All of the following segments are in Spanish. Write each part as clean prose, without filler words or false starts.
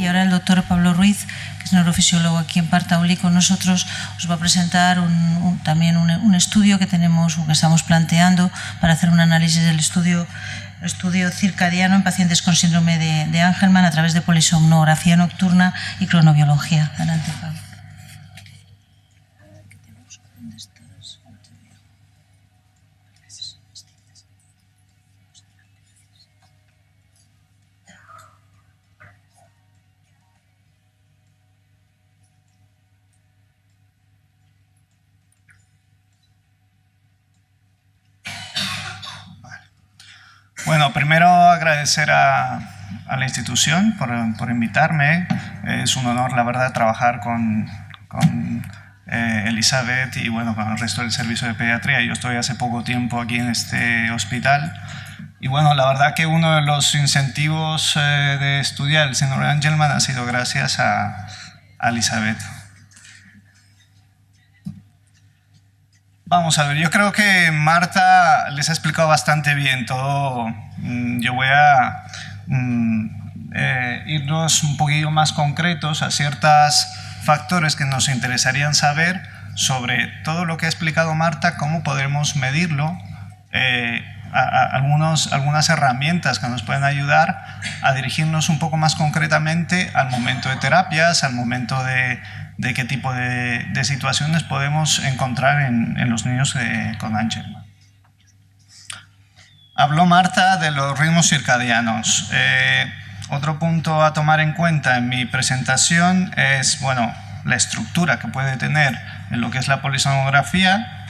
Y ahora el doctor Pablo Ruiz, que es neurofisiólogo aquí en Partauli con nosotros, os va a presentar también un estudio que tenemos, que estamos planteando para hacer un análisis del estudio circadiano en pacientes con síndrome de Angelman a través de polisomnografía nocturna y cronobiología. Adelante, Pablo. Bueno, primero agradecer a la institución por invitarme. Es un honor, la verdad, trabajar con Elizabeth y bueno, con el resto del servicio de pediatría. Yo estoy hace poco tiempo aquí en este hospital. Y bueno, la verdad que uno de los incentivos de estudiar el síndrome de Angelman ha sido gracias a Elizabeth. Vamos a ver, yo creo que Marta les ha explicado bastante bien todo. Yo voy a irnos un poquillo más concretos a ciertos factores que nos interesarían saber sobre todo lo que ha explicado Marta, cómo podemos medirlo, algunas herramientas que nos pueden ayudar a dirigirnos un poco más concretamente al momento de terapias, al momento de qué tipo de situaciones podemos encontrar en los niños con Angelman. Habló Marta de los ritmos circadianos. Otro punto a tomar en cuenta en mi presentación es, bueno, la estructura que puede tener en lo que es la polisomnografía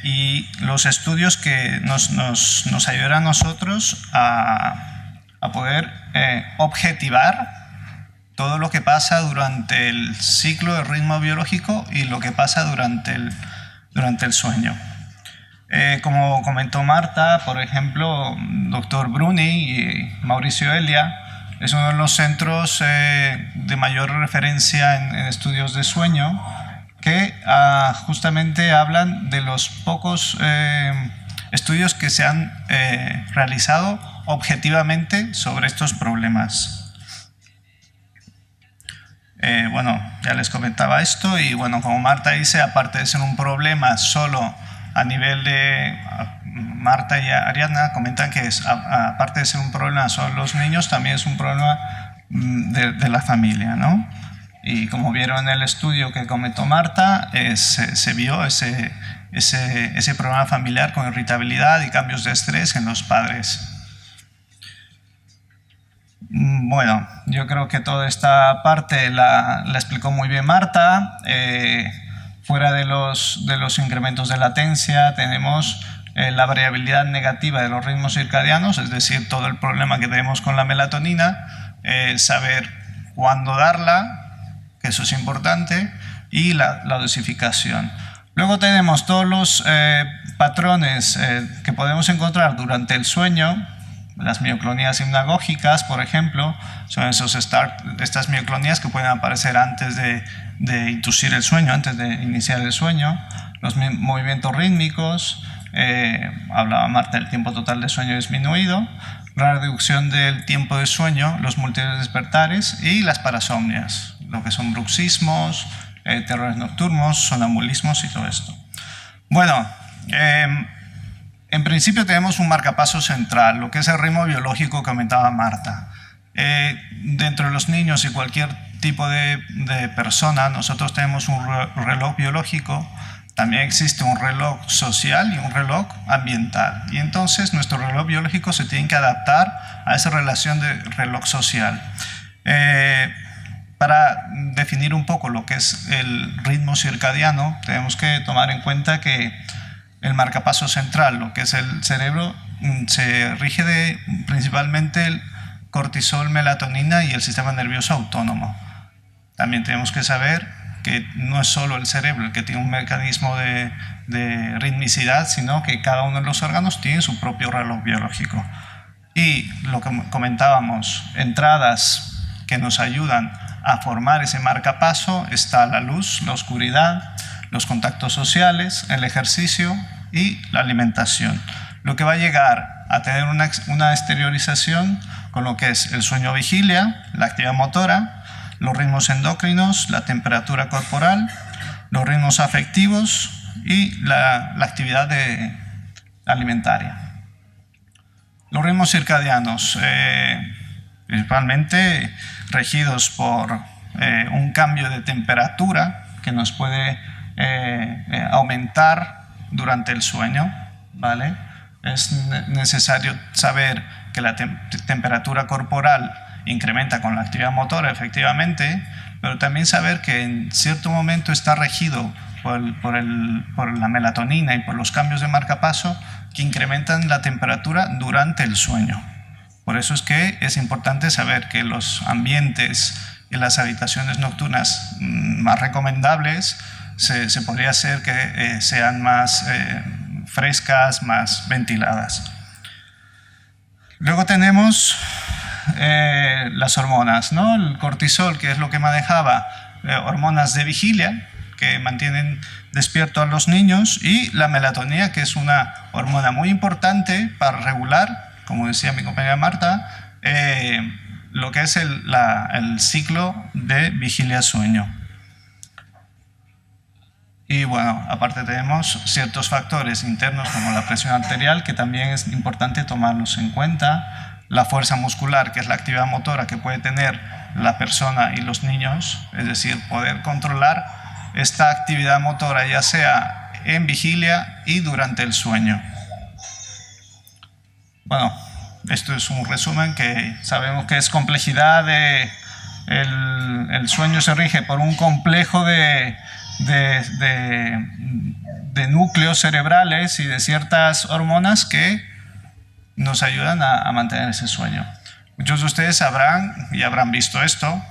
y los estudios que nos ayudarán a nosotros a poder objetivar todo lo que pasa durante el ciclo del ritmo biológico y lo que pasa durante el sueño. Como comentó Marta, por ejemplo, doctor Bruni y Mauricio Elia es uno de los centros de mayor referencia en estudios de sueño que justamente hablan de los pocos estudios que se han realizado objetivamente sobre estos problemas. Bueno, ya les comentaba esto y bueno, como Marta dice, aparte de ser un problema solo a nivel de Marta y Ariadna comentan que aparte de ser un problema solo los niños, también es un problema de la familia, ¿no? Y como vieron en el estudio que comentó Marta, se vio ese problema familiar con irritabilidad y cambios de estrés en los padres. Bueno, yo creo que toda esta parte la explicó muy bien Marta. Fuera de los incrementos de latencia tenemos la variabilidad negativa de los ritmos circadianos, es decir, todo el problema que tenemos con la melatonina, saber cuándo darla, que eso es importante, y la dosificación. Luego tenemos todos los patrones que podemos encontrar durante el sueño. Las mioclonías hipnagógicas, por ejemplo, son estas mioclonías que pueden aparecer antes de inducir el sueño, antes de iniciar el sueño. Los movimientos rítmicos, hablaba Marta del tiempo total de sueño disminuido, la reducción del tiempo de sueño, los múltiples despertares y las parasomnias, lo que son bruxismos, terrores nocturnos, sonambulismos y todo esto. Bueno, en principio tenemos un marcapaso central, lo que es el ritmo biológico que comentaba Marta. Dentro de los niños y cualquier tipo de persona, nosotros tenemos un reloj biológico, también existe un reloj social y un reloj ambiental. Y entonces nuestro reloj biológico se tiene que adaptar a esa relación de reloj social. Para definir un poco lo que es el ritmo circadiano, tenemos que tomar en cuenta que el marcapaso central, lo que es el cerebro, se rige principalmente el cortisol, melatonina y el sistema nervioso autónomo. También tenemos que saber que no es solo el cerebro el que tiene un mecanismo de ritmicidad, sino que cada uno de los órganos tiene su propio reloj biológico. Y lo que comentábamos, entradas que nos ayudan a formar ese marcapaso está la luz, la oscuridad, los contactos sociales, el ejercicio y la alimentación. Lo que va a llegar a tener una exteriorización con lo que es el sueño-vigilia, la actividad motora, los ritmos endocrinos, la temperatura corporal, los ritmos afectivos y la actividad alimentaria. Los ritmos circadianos, principalmente regidos por un cambio de temperatura que nos puede aumentar durante el sueño, ¿vale? Es necesario saber que la temperatura corporal incrementa con la actividad motora, efectivamente, pero también saber que en cierto momento está regido por la melatonina y por los cambios de marcapaso que incrementan la temperatura durante el sueño. Por eso es que es importante saber que los ambientes y las habitaciones nocturnas más recomendables se podría hacer que sean más frescas, más ventiladas. Luego tenemos las hormonas, ¿no? El cortisol, que es lo que manejaba hormonas de vigilia, que mantienen despierto a los niños, y la melatonina, que es una hormona muy importante para regular, como decía mi compañera Marta, lo que es el ciclo de vigilia-sueño. Y bueno, aparte tenemos ciertos factores internos como la presión arterial, que también es importante tomarlos en cuenta, la fuerza muscular, que es la actividad motora que puede tener la persona y los niños, es decir, poder controlar esta actividad motora ya sea en vigilia y durante el sueño. Bueno, esto es un resumen que sabemos que es complejidad el sueño se rige por un complejo de núcleos cerebrales y de ciertas hormonas que nos ayudan a mantener ese sueño. Muchos de ustedes sabrán y habrán visto esto,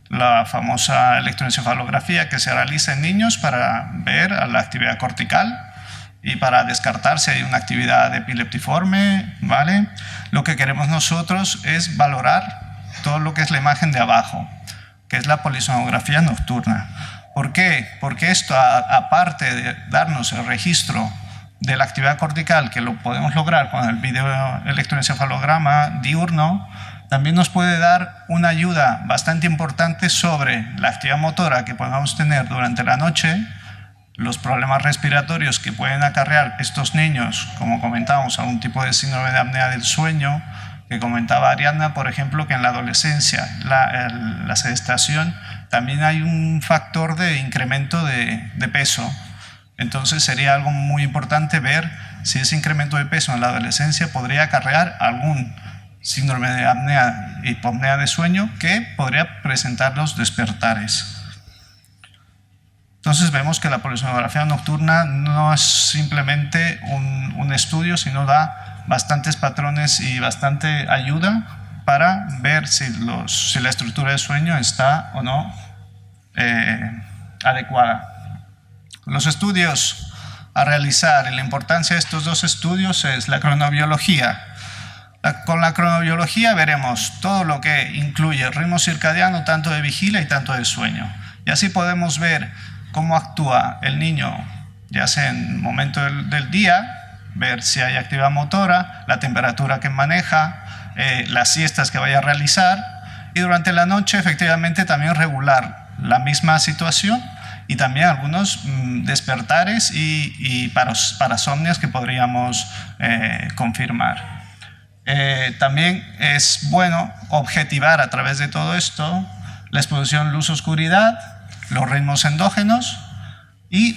la famosa electroencefalografía que se realiza en niños para ver la actividad cortical y para descartar si hay una actividad epileptiforme, ¿vale? Lo que queremos nosotros es valorar todo lo que es la imagen de abajo, que es la polisonografía nocturna. ¿Por qué? Porque esto, aparte de darnos el registro de la actividad cortical, que lo podemos lograr con el videoelectroencefalograma diurno, también nos puede dar una ayuda bastante importante sobre la actividad motora que podamos tener durante la noche, los problemas respiratorios que pueden acarrear estos niños, como comentábamos, algún tipo de síndrome de apnea del sueño, que comentaba Ariadna, por ejemplo, que en la adolescencia, la sedestación, también hay un factor de incremento de peso. Entonces sería algo muy importante ver si ese incremento de peso en la adolescencia podría acarrear algún síndrome de apnea, hipopnea de sueño, que podría presentar los despertares. Entonces vemos que la polisonografía nocturna no es simplemente un estudio, sino da bastantes patrones y bastante ayuda para ver si la estructura del sueño está o no adecuada. Los estudios a realizar y la importancia de estos dos estudios es la cronobiología. Con la cronobiología veremos todo lo que incluye el ritmo circadiano, tanto de vigilia y tanto de sueño. Y así podemos ver cómo actúa el niño, ya sea en el momento del día, ver si hay actividad motora, la temperatura que maneja, las siestas que vaya a realizar, y durante la noche efectivamente también regular la misma situación y también algunos despertares y parasomnias que podríamos confirmar. También es bueno objetivar a través de todo esto la exposición luz-oscuridad, los ritmos endógenos y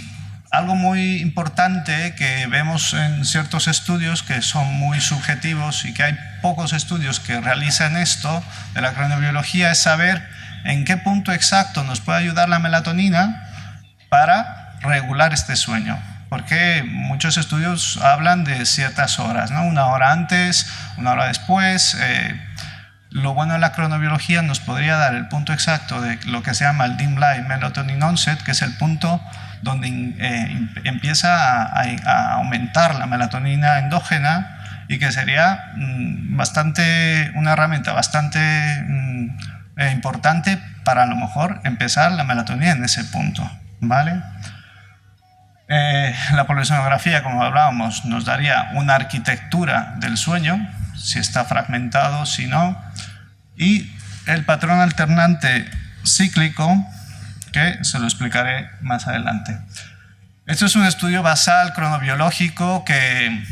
algo muy importante que vemos en ciertos estudios que son muy subjetivos y que hay pocos estudios que realizan esto de la cronobiología es saber en qué punto exacto nos puede ayudar la melatonina para regular este sueño. Porque muchos estudios hablan de ciertas horas, ¿no? Una hora antes, una hora después. Lo bueno de la cronobiología nos podría dar el punto exacto de lo que se llama el dim light melatonin onset, que es el punto donde empieza a aumentar la melatonina endógena y que sería una herramienta bastante importante para a lo mejor empezar la melatonina en ese punto, ¿vale? La polisonografía, como hablábamos, nos daría una arquitectura del sueño, si está fragmentado, si no. Y el patrón alternante cíclico, que se lo explicaré más adelante. Esto es un estudio basal cronobiológico que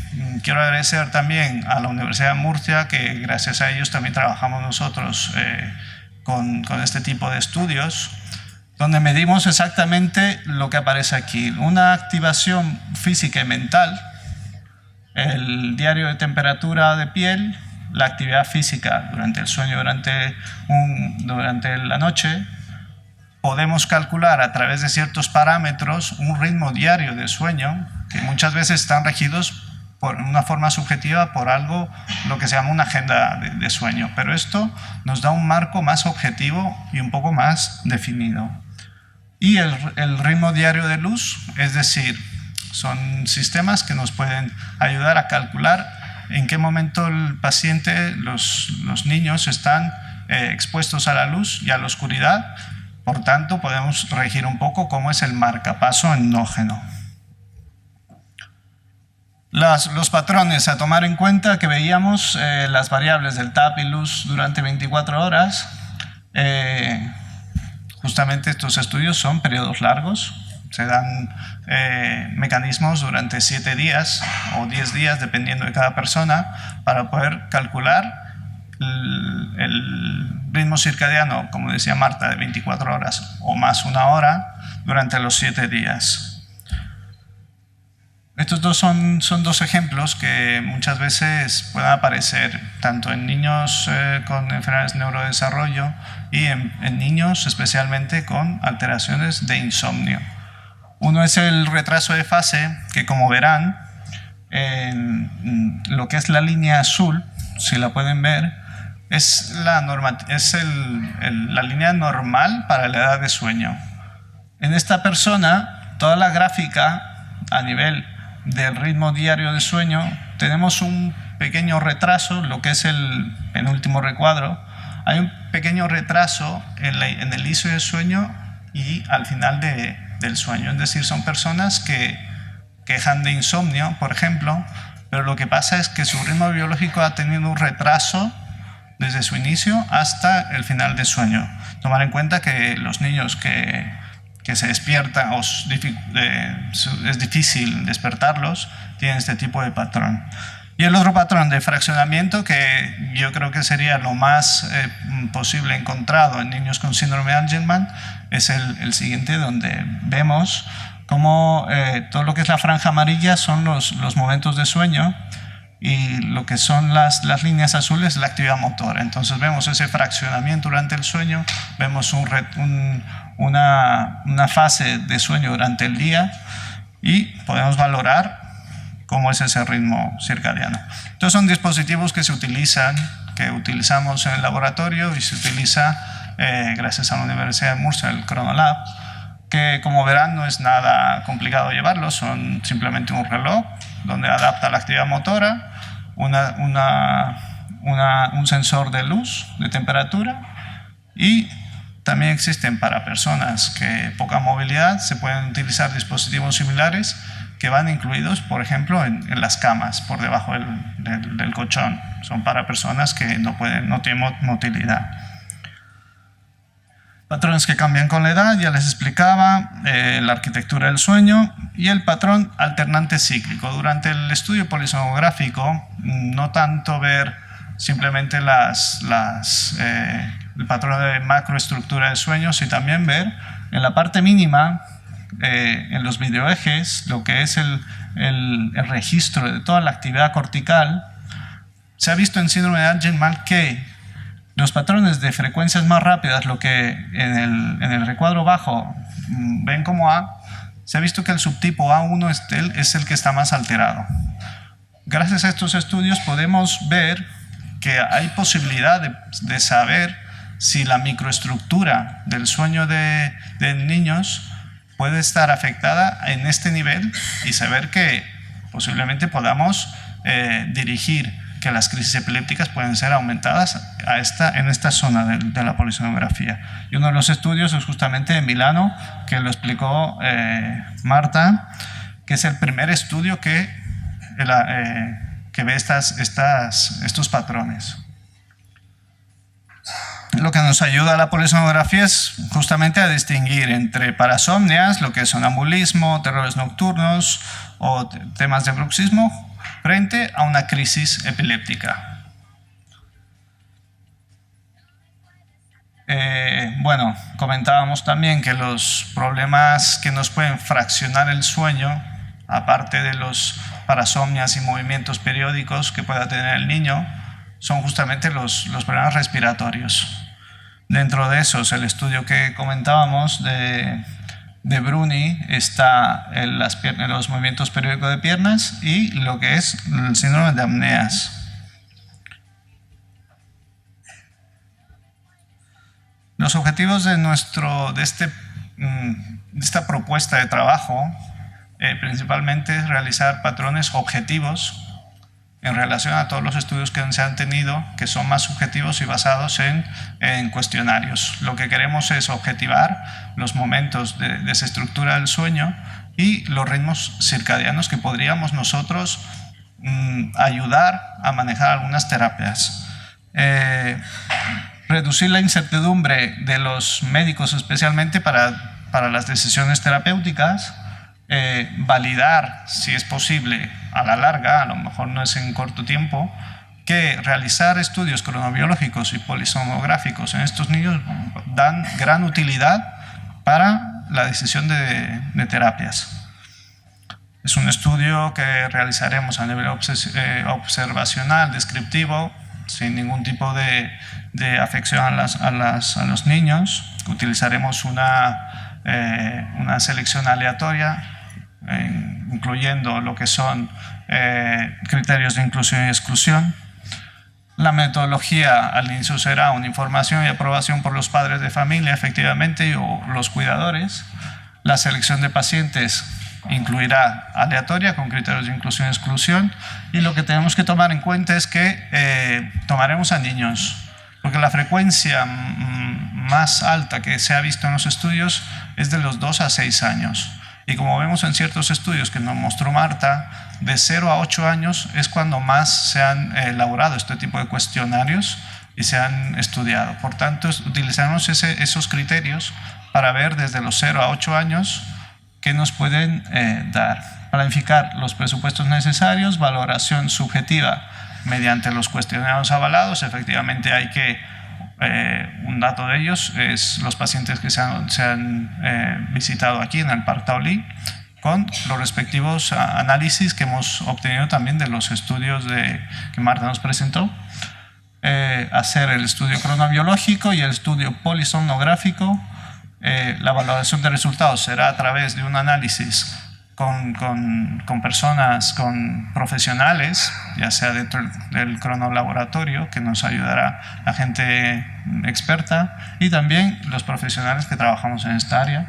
quiero agradecer también a la Universidad de Murcia, que gracias a ellos también trabajamos nosotros con este tipo de estudios, donde medimos exactamente lo que aparece aquí, una activación física y mental, el diario de temperatura de piel, la actividad física durante el sueño, durante la noche. Podemos calcular a través de ciertos parámetros un ritmo diario de sueño, que muchas veces están regidos por una forma subjetiva por algo, lo que se llama una agenda de sueño. Pero esto nos da un marco más objetivo y un poco más definido. Y el ritmo diario de luz, es decir, son sistemas que nos pueden ayudar a calcular en qué momento el paciente, los niños están expuestos a la luz y a la oscuridad. Por tanto, podemos regir un poco cómo es el marcapaso endógeno. Los patrones a tomar en cuenta que veíamos, las variables del TAP y luz durante 24 horas. Justamente estos estudios son periodos largos. Se dan mecanismos durante 7 días o 10 días, dependiendo de cada persona, para poder calcular el ritmo circadiano, como decía Marta, de 24 horas o más 1 hora durante los 7 días. Estos dos son 2 ejemplos que muchas veces pueden aparecer tanto en niños con enfermedades de neurodesarrollo y en niños especialmente con alteraciones de insomnio. Uno es el retraso de fase, que como verán, en lo que es la línea azul, si la pueden ver, es la línea normal para la edad de sueño. En esta persona, toda la gráfica a nivel del ritmo diario de sueño, tenemos un pequeño retraso, lo que es el penúltimo recuadro. Hay un pequeño retraso en el inicio del sueño y al final del sueño. Es decir, son personas que quejan de insomnio, por ejemplo, pero lo que pasa es que su ritmo biológico ha tenido un retraso desde su inicio hasta el final del sueño. Tomar en cuenta que los niños que se despiertan, es difícil despertarlos, tienen este tipo de patrón. Y el otro patrón de fraccionamiento, que yo creo que sería lo más posible encontrado en niños con síndrome de Angelman, es el siguiente, donde vemos cómo todo lo que es la franja amarilla son los momentos de sueño, y lo que son las líneas azules, la actividad motora. Entonces vemos ese fraccionamiento durante el sueño, vemos una fase de sueño durante el día y podemos valorar cómo es ese ritmo circadiano. Entonces son dispositivos que utilizamos en el laboratorio y se utiliza gracias a la Universidad de Murcia, el Chronolab, que como verán no es nada complicado llevarlo, son simplemente un reloj donde adapta la actividad motora, un sensor de luz, de temperatura, y también existen para personas que poca movilidad, se pueden utilizar dispositivos similares que van incluidos, por ejemplo, en las camas, por debajo del colchón. Son para personas que no tienen motilidad. Patrones que cambian con la edad, ya les explicaba, la arquitectura del sueño y el patrón alternante cíclico. Durante el estudio polisomnográfico, no tanto ver simplemente el patrón de macroestructura del sueño, sino también ver en la parte mínima, en los videoejes, lo que es el registro de toda la actividad cortical. Se ha visto en síndrome de Angelman que los patrones de frecuencias más rápidas, lo que en el recuadro bajo ven como A, se ha visto que el subtipo A1 es el que está más alterado. Gracias a estos estudios podemos ver que hay posibilidad de saber si la microestructura del sueño de niños puede estar afectada en este nivel y saber que posiblemente podamos dirigir que las crisis epilépticas pueden ser aumentadas en esta zona de la polisomnografía. Y uno de los estudios es justamente en Milano, que lo explicó Marta, que es el primer estudio que que ve estos patrones. Lo que nos ayuda a la polisomnografía es justamente a distinguir entre parasomnias, lo que es sonambulismo, terrores nocturnos o temas de bruxismo, frente a una crisis epiléptica. Bueno, comentábamos también que los problemas que nos pueden fraccionar el sueño, aparte de los parasomnias y movimientos periódicos que pueda tener el niño, son justamente los problemas respiratorios. Dentro de esos, el estudio que comentábamos de Bruni está en los movimientos periódicos de piernas y lo que es el síndrome de apneas. Los objetivos de esta propuesta de trabajo principalmente es realizar patrones objetivos en relación a todos los estudios que se han tenido, que son más subjetivos y basados en cuestionarios. Lo que queremos es objetivar los momentos de desestructura del sueño y los ritmos circadianos que podríamos nosotros ayudar a manejar algunas terapias. Reducir la incertidumbre de los médicos, especialmente para las decisiones terapéuticas, validar, si es posible, a la larga, a lo mejor no es en corto tiempo, que realizar estudios cronobiológicos y polisomnográficos en estos niños dan gran utilidad para la decisión de terapias. Es un estudio que realizaremos a nivel observacional, descriptivo, sin ningún tipo de afección a los niños. Utilizaremos una selección aleatoria, incluyendo lo que son criterios de inclusión y exclusión. La metodología al inicio será una información y aprobación por los padres de familia, efectivamente, o los cuidadores. La selección de pacientes incluirá aleatoria con criterios de inclusión y exclusión, y lo que tenemos que tomar en cuenta es que tomaremos a niños, porque la frecuencia más alta que se ha visto en los estudios es de los 2 a 6 años. Y como vemos en ciertos estudios que nos mostró Marta, de 0 a 8 años es cuando más se han elaborado este tipo de cuestionarios y se han estudiado. Por tanto, utilizaremos esos criterios para ver desde los 0 a 8 años qué nos pueden dar. Planificar los presupuestos necesarios, valoración subjetiva mediante los cuestionarios avalados. Efectivamente hay que, un dato de ellos es los pacientes que se han visitado aquí en el Parc Taulí, con los respectivos análisis que hemos obtenido también de los estudios que Marta nos presentó. Hacer el estudio cronobiológico y el estudio polisomnográfico. La valoración de resultados será a través de un análisis con personas, con profesionales, ya sea dentro del cronolaboratorio, que nos ayudará la gente experta, y también los profesionales que trabajamos en esta área.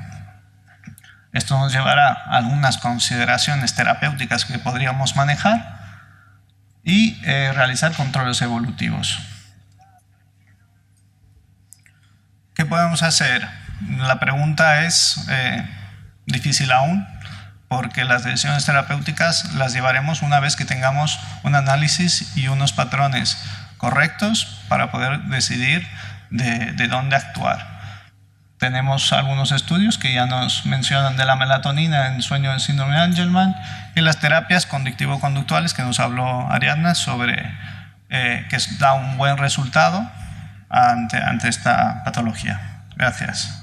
Esto nos llevará a algunas consideraciones terapéuticas que podríamos manejar y realizar controles evolutivos. ¿Qué podemos hacer? La pregunta es difícil aún, porque las decisiones terapéuticas las llevaremos una vez que tengamos un análisis y unos patrones correctos para poder decidir de dónde actuar. Tenemos algunos estudios que ya nos mencionan de la melatonina en sueño del síndrome de Angelman y las terapias conductivo-conductuales que nos habló Ariadna sobre que da un buen resultado ante esta patología. Gracias.